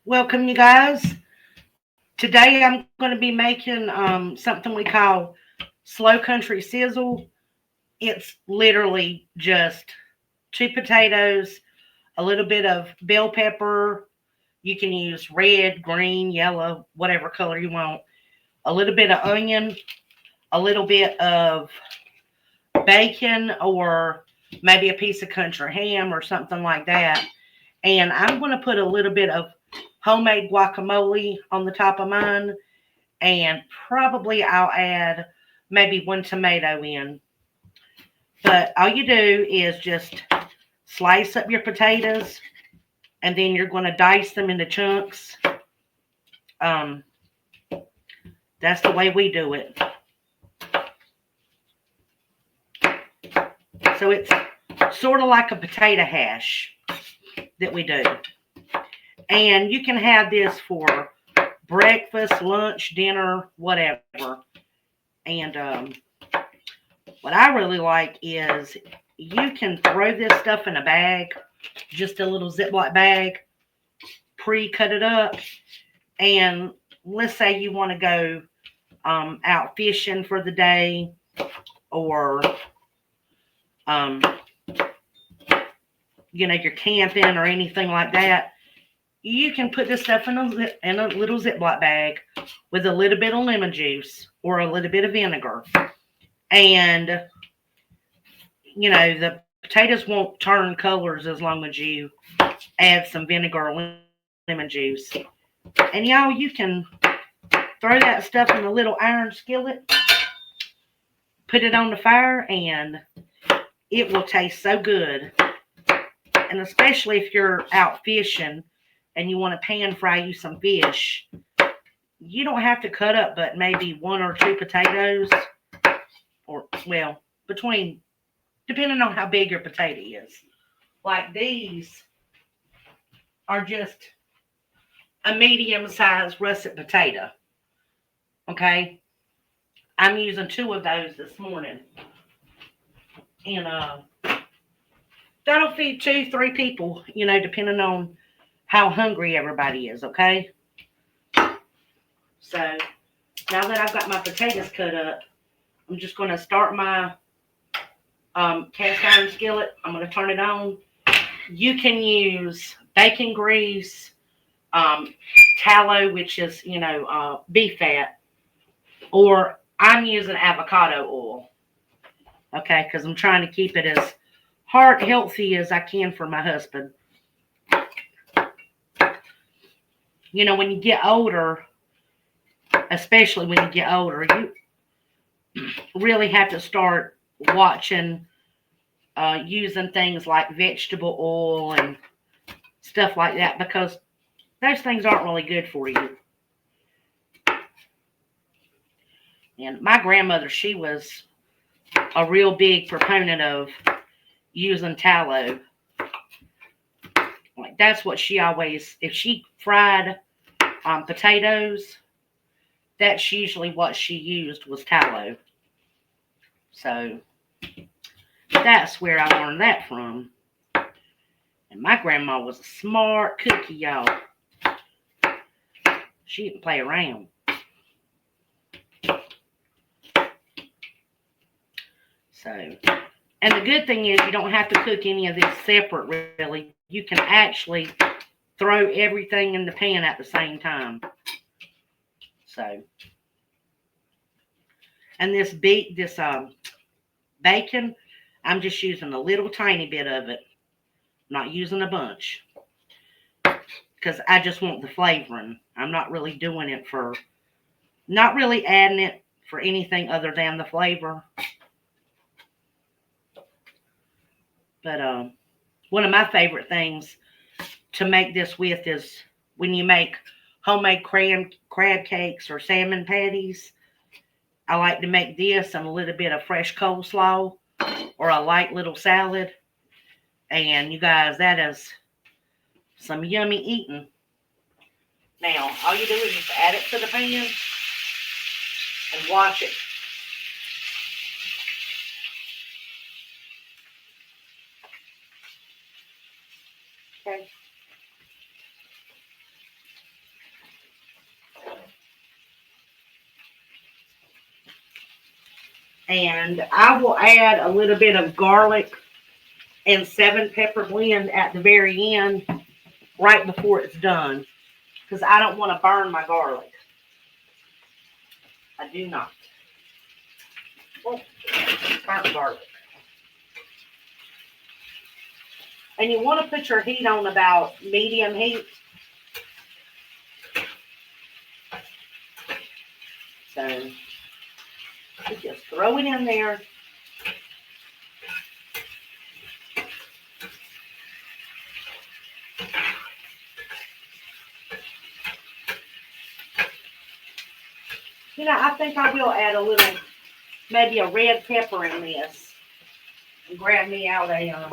Welcome, you guys. Today I'm going to be making something we call slow country sizzle. It's literally just two potatoes, a little bit of bell pepper. You can use red, green, yellow, whatever color you want. A little bit of onion, a little bit of bacon, or maybe a piece of country ham or something like that. And I'm going to put a little bit of homemade guacamole on the top of mine, and probably I'll add maybe one tomato in. But all you do is just slice up your potatoes, and then you're going to dice them into chunks. Um, that's the way we do it. So it's sort of like a potato hash that we do. And you can have this for breakfast, lunch, dinner, whatever. And what I really like is you can throw this stuff in a bag, just a little Ziploc bag, pre-cut it up, and let's say you want to go out fishing for the day, or um, you're camping or anything like that. You can put this stuff in a little Ziploc bag with a little bit of lemon juice or a little bit of vinegar, and the potatoes won't turn colors as long as you add some vinegar or lemon juice. And y'all, you can throw that stuff in a little iron skillet, put it on the fire, and it will taste so good. And especially if you're out fishing and you want to pan fry you some fish, you don't have to cut up but maybe one or two potatoes, or, well, between, depending on how big your potato is. Like these are just a medium sized russet potato. Okay. I'm using two of those this morning. And that'll feed two, three people, depending on how hungry everybody is, okay? So now that I've got my potatoes cut up, I'm just going to start my cast iron skillet. I'm going to turn it on. You can use bacon grease, um, tallow, which is, beef fat, or I'm using avocado oil, okay, because I'm trying to keep it as heart healthy as I can for my husband. When you get older, especially when you get older, you really have to start watching using things like vegetable oil and stuff like that, because those things aren't really good for you. And my grandmother, she was a real big proponent of using tallow. Like that's what she always, if she fried potatoes, that's usually what she used was tallow. So that's where I learned that from. And my grandma was a smart cookie, y'all. She didn't play around. So, and the good thing is you don't have to cook any of this separate, really. You can actually throw everything in the pan at the same time. So, and this bacon, I'm just using a little tiny bit of it, not using a bunch, because I just want the flavoring. I'm not really doing it for, not really adding it for anything other than the flavor. But one of my favorite things to make this with is when you make homemade crab cakes or salmon patties. I like to make this and a little bit of fresh coleslaw or a light little salad. And you guys, that is some yummy eating. Now, all you do is just add it to the pan and watch it. Okay. And I will add a little bit of garlic and 7 pepper blend at the very end, right before it's done, because I don't want to burn my garlic. I do not. Oh, burnt garlic. And you want to put your heat on about medium heat. So you just throw it in there. You know, I think I will add a little, maybe a red pepper in this. And grab me out a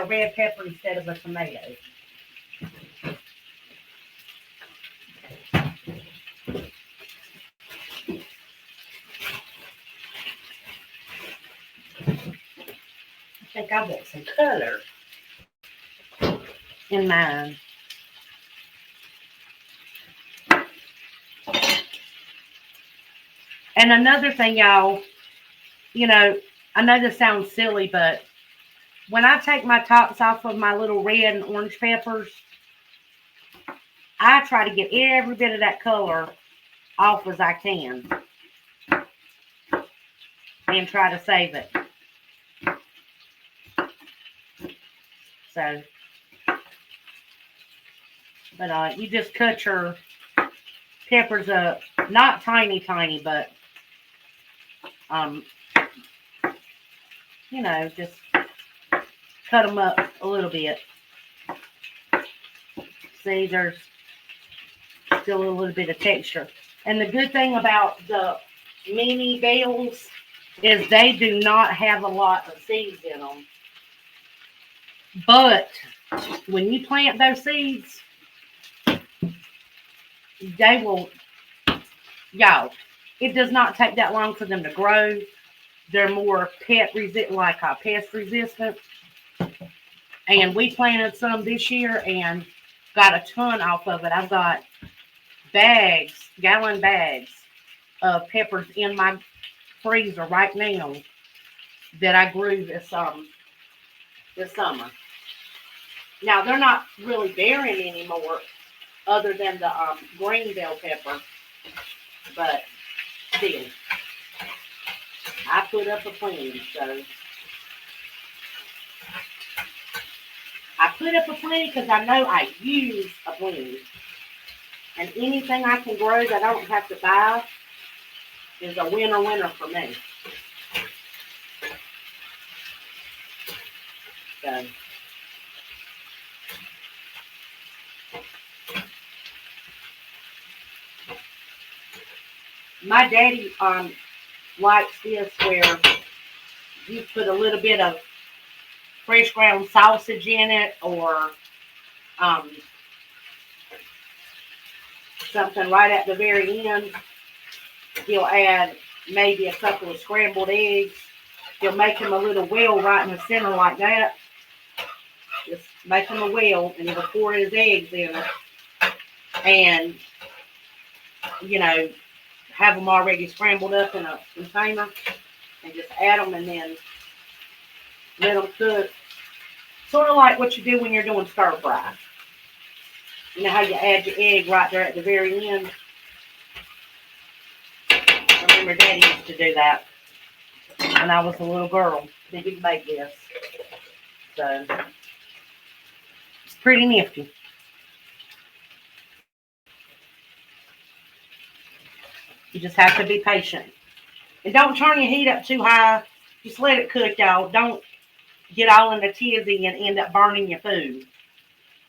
red pepper instead of a tomato. I think I want some color in mine. And another thing, y'all, you know, I know this sounds silly, but when I take my tops off of my little red and orange peppers, I try to get every bit of that color off as I can and try to save it. So, but you just cut your peppers up, not tiny, but you know, just cut them up a little bit. See, there's still a little bit of texture. And the good thing about the mini bells is they do not have a lot of seeds in them. But when you plant those seeds, they will, y'all, it does not take that long for them to grow. They're more pest resistant. And we planted some this year and got a ton off of it. I've got gallon bags of peppers in my freezer right now that I grew this summer. Now, they're not really bearing anymore other than the green bell pepper, but still, I put up a plan, so I put up a plan because I know I use a plan. And anything I can grow that I don't have to buy is a winner for me. So, my daddy likes this where you put a little bit of fresh ground sausage in it, or something right at the very end. He'll add maybe a couple of scrambled eggs. He'll make him a little well right in the center like that. Just make him a well, and he'll pour his eggs in it. And, you know, have them already scrambled up in a container, and just add them and then let them cook. Sort of like what you do when you're doing stir fry. You know how you add your egg right there at the very end? I remember Daddy used to do that when I was a little girl. He would make this. So, it's pretty nifty. You just have to be patient. And don't turn your heat up too high. Just let it cook, y'all. Don't get all in the tizzy and end up burning your food.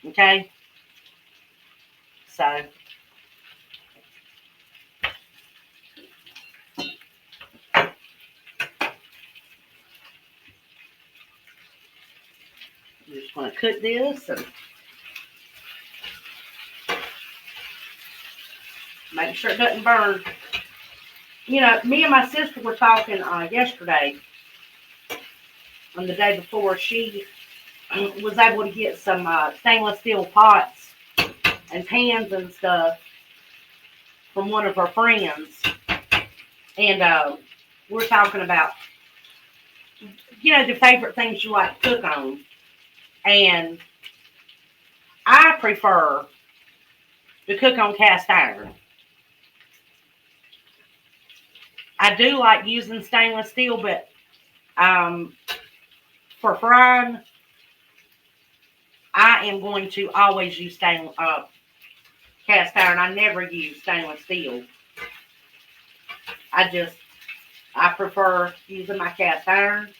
Okay? So, I'm just going to cook this and make sure it doesn't burn. You know, me and my sister were talking yesterday, on the day before. She was able to get some stainless steel pots and pans and stuff from one of her friends. And we're talking about, the favorite things you like to cook on. And I prefer to cook on cast iron. I do like using stainless steel, but for frying, I am going to always use cast iron. I never use stainless steel. I prefer using my cast iron.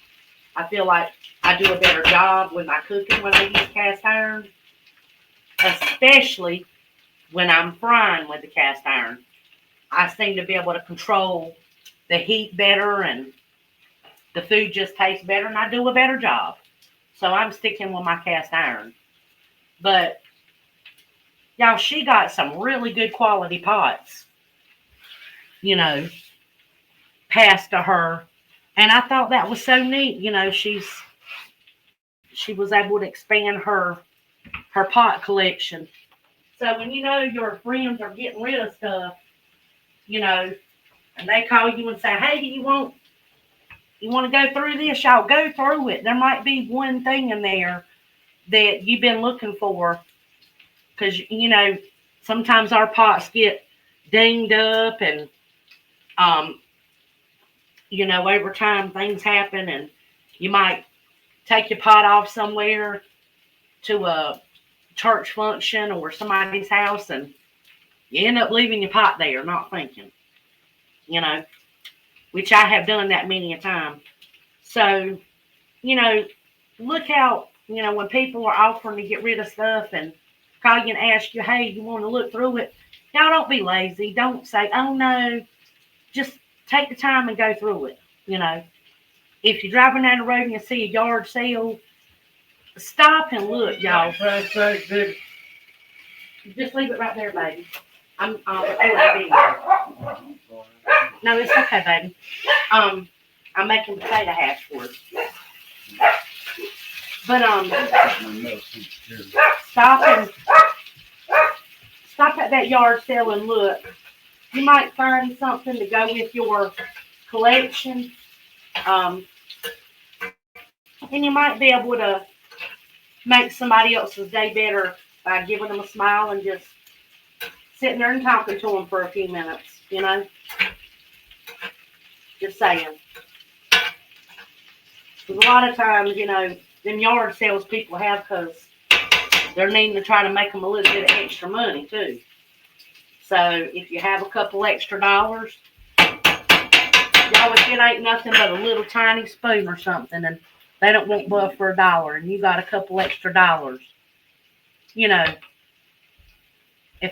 I feel like I do a better job with my cooking when I use cast iron, especially when I'm frying with the cast iron. I seem to be able to control the heat better, and the food just tastes better, and I do a better job. So I'm sticking with my cast iron. But y'all, she got some really good quality pots, passed to her. And I thought that was so neat. She was able to expand her pot collection. So when your friends are getting rid of stuff, and they call you and say, "Hey, you want to go through this?" Y'all go through it. There might be one thing in there that you've been looking for, because sometimes our pots get dinged up, and over time things happen, and you might take your pot off somewhere to a church function or somebody's house, and you end up leaving your pot there, not thinking, which I have done that many a time. So, look out, when people are offering to get rid of stuff and call you and ask you, "Hey, you want to look through it?" Now, don't be lazy. Don't say, "Oh, no." Just take the time and go through it. If you're driving down the road and you see a yard sale, stop and look, y'all. Just leave it right there, baby. I'm recording the video. No, it's okay, baby. I'm making potato hash for it. But stop at that yard sale and look. You might find something to go with your collection. And you might be able to make somebody else's day better by giving them a smile and just sitting there and talking to them for a few minutes, Just saying. Because a lot of times, them yard sales people have, because they're needing to try to make them a little bit of extra money, too. So if you have a couple extra dollars, y'all, if it ain't nothing but a little tiny spoon or something, and they don't want buff for $1, and you got a couple extra dollars, if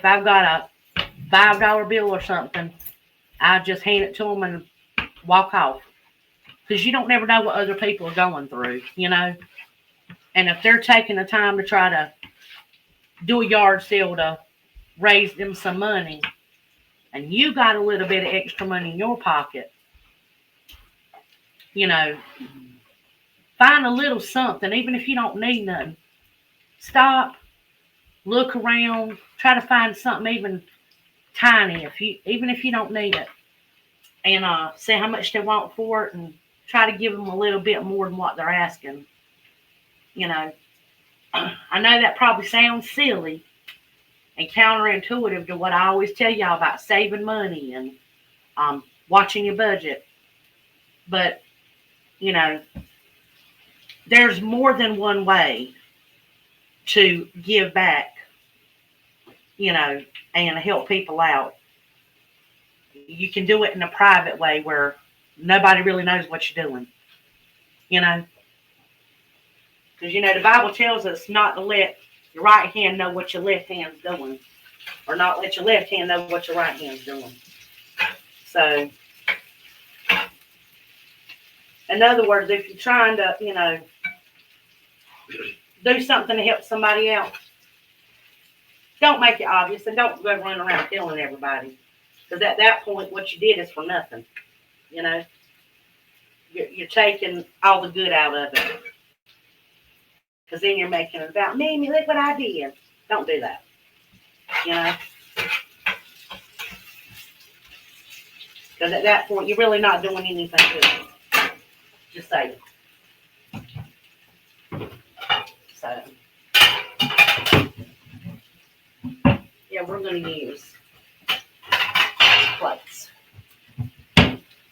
I've got a $5 bill or something, I just hand it to them and walk off. Because you don't never know what other people are going through, And if they're taking the time to try to do a yard sale to raise them some money, and you got a little bit of extra money in your pocket, find a little something, even if you don't need nothing. Stop, look around, try to find something even tiny, even if you don't need it, and see how much they want for it, and try to give them a little bit more than what they're asking. I know that probably sounds silly and counterintuitive to what I always tell y'all about saving money and watching your budget. But, there's more than one way to give back, and help people out. You can do it in a private way where nobody really knows what you're doing, Because, the Bible tells us not to let your right hand know what your left hand's doing, or not let your left hand know what your right hand's doing. So, in other words, if you're trying to, do something to help somebody else, don't make it obvious, and don't go running around killing everybody. Because at that point, what you did is for nothing. You're taking all the good out of it. Because then you're making it about, "Me, look what I did." Don't do that. Because at that point, you're really not doing anything to it. Just saying. So, yeah, we're going to use plates.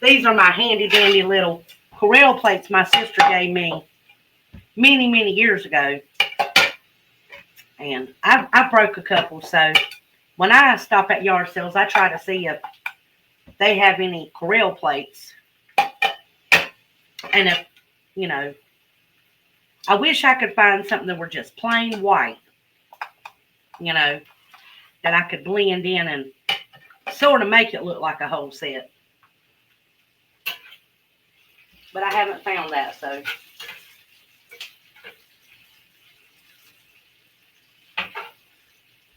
These are my handy dandy little Corel plates my sister gave me many, many years ago. And I broke a couple, so when I stop at yard sales, I try to see if they have any Corel plates. And if, you know, I wish I could find something that were just plain white, you know, that I could blend in and sort of make it look like a whole set. But I haven't found that, so.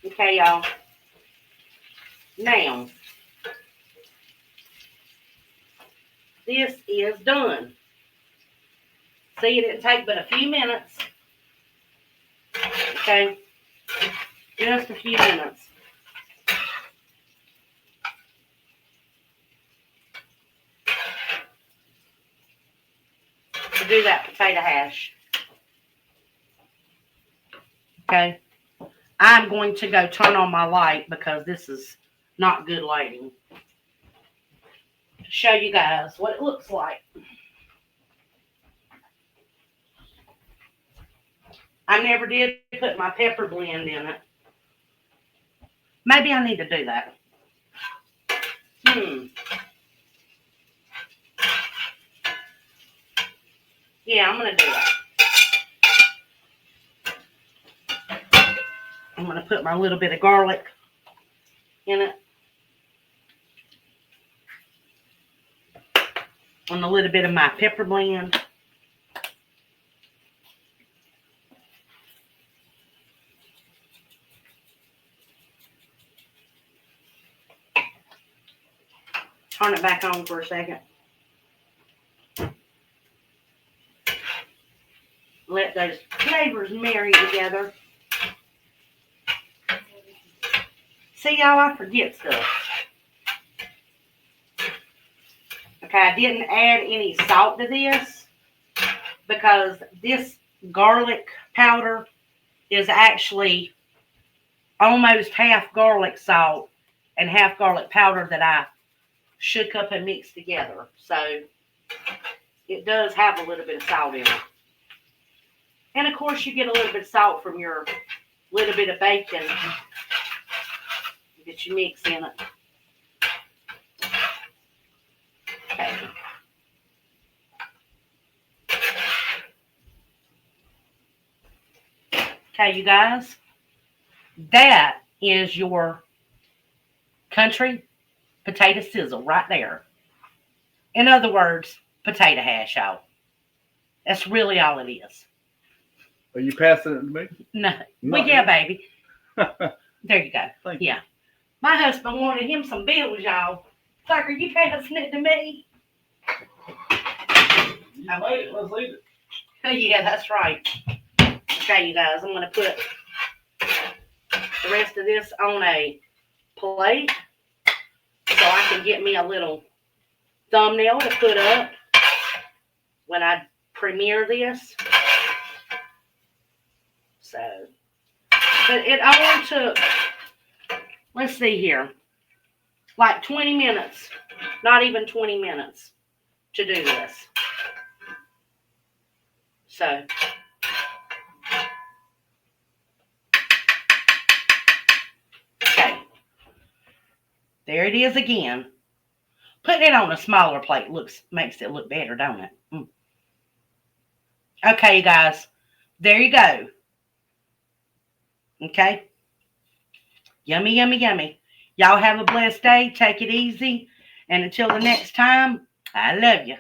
Okay, y'all. Now, this is done. See, it didn't take but a few minutes. Okay, just a few minutes. To do that potato hash. Okay, I'm going to go turn on my light because this is not good lighting. To show you guys what it looks like. I never did put my pepper blend in it. Maybe I need to do that. Yeah, I'm going to do that. I'm going to put my little bit of garlic in it. And a little bit of my pepper blend. Turn it back on for a second. Let those flavors marry together. See, y'all, I forget stuff. Okay, I didn't add any salt to this because this garlic powder is actually almost half garlic salt and half garlic powder that I shook up and mixed together. So it does have a little bit of salt in it. And of course you get a little bit of salt from your little bit of bacon that you mix in it. Okay. Okay, you guys. That is your country potato sizzle right there. In other words, potato hash out. That's really all it is. Are you passing it to me? No. Well, yeah, baby. There you go. Thank you. My husband wanted him some bills, y'all. It's like, are you passing it to me? Okay. Let's eat it. Oh, yeah, that's right. Okay, you guys, I'm going to put the rest of this on a plate so I can get me a little thumbnail to put up when I premiere this. So, but it only took, let's see here, like 20 minutes, not even 20 minutes to do this. So, okay, there it is again. Putting it on a smaller plate makes it look better, don't it? Okay, you guys, there you go. Okay. Yummy, yummy, yummy. Y'all have a blessed day. Take it easy. And until the next time, I love you.